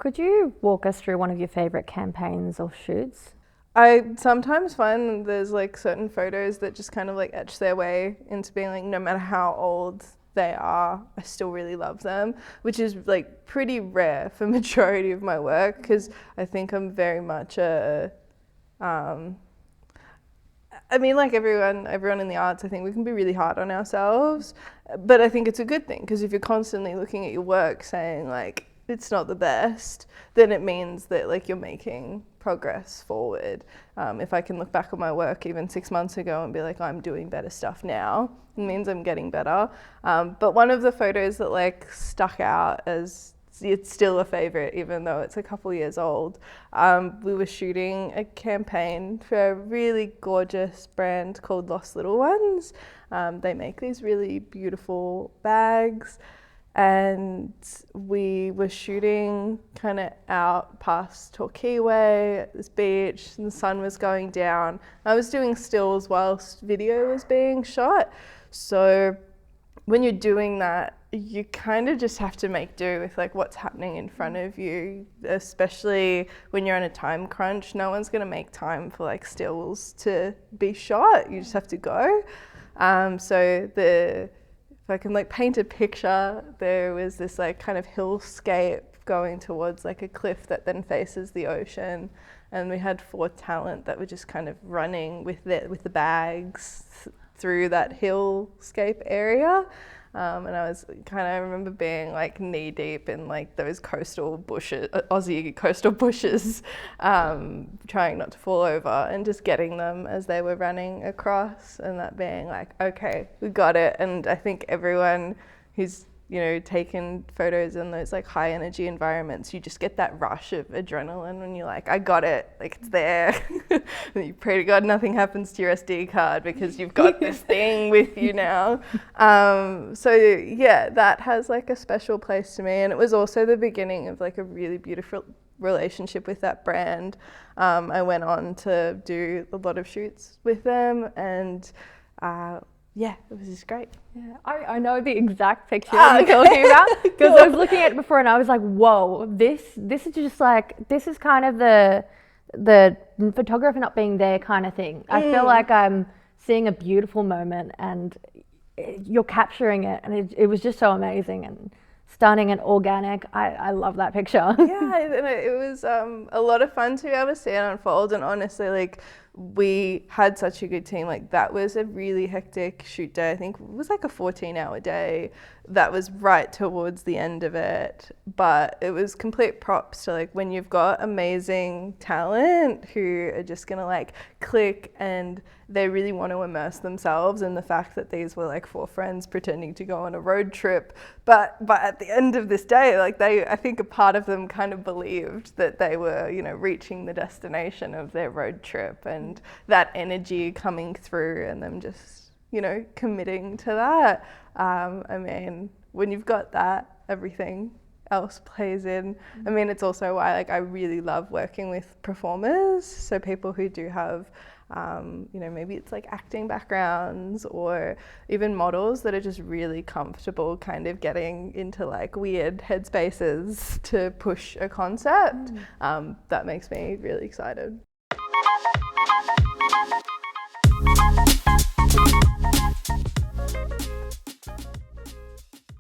Could you walk us through one of your favourite campaigns or shoots? I sometimes find there's like certain photos that just kind of like etch their way into being like, no matter how old they are, I still really love them, which is like pretty rare for majority of my work, because I think I'm very much I mean, like everyone in the arts, I think we can be really hard on ourselves, but I think it's a good thing, because if you're constantly looking at your work saying like it's not the best, then it means that like you're making progress forward. If I can look back at my work even 6 months ago and be like, I'm doing better stuff now, it means I'm getting better. But one of the photos that like stuck out as it's still a favorite, even though it's a couple years old. We were shooting a campaign for a really gorgeous brand called Lost Little Ones. They make these really beautiful bags, and we were shooting kind of out past Torquay Way at this beach, and the sun was going down. I was doing stills whilst video was being shot. So when you're doing that, you kind of just have to make do with like what's happening in front of you, especially when you're on a time crunch. No one's going to make time for like stills to be shot. You just have to go. If I can like paint a picture, there was this like kind of hillscape going towards like a cliff that then faces the ocean, and we had 4 talent that were just kind of running with the bags through that hillscape area. And I remember being like knee deep in like those coastal bushes, Aussie coastal bushes, trying not to fall over, and just getting them as they were running across, and that being like, okay, we got it. And I think everyone who's, you know, taken photos in those like high energy environments, you just get that rush of adrenaline when you're like, I got it, like it's there. And you pray to God nothing happens to your SD card, because you've got this thing with you now. So yeah, that has like a special place to me. And it was also the beginning of like a really beautiful relationship with that brand. I went on to do a lot of shoots with them, and yeah, it was just great. Yeah, I know the exact picture you're talking about, because I was looking at it before and I was like, whoa, this is just like, this is kind of the photographer not being there kind of thing. I feel like I'm seeing a beautiful moment and you're capturing it, and it was just so amazing and stunning and organic. I love that picture. Yeah, and it was a lot of fun to be able to see it unfold, and honestly, like, we had such a good team. Like, that was a really hectic shoot day. I think it was like a 14-hour day. That was right towards the end of it, but it was complete props to like when you've got amazing talent who are just gonna like click, and they really want to immerse themselves in the fact that these were like 4 friends pretending to go on a road trip, but at the end of this day, like I think a part of them kind of believed that they were, you know, reaching the destination of their road trip, and that energy coming through and them just, you know, committing to that. I mean, when you've got that, everything else plays in. I mean, it's also why like I really love working with performers, so people who do have you know, maybe it's like acting backgrounds, or even models that are just really comfortable kind of getting into like weird headspaces to push a concept. That makes me really excited.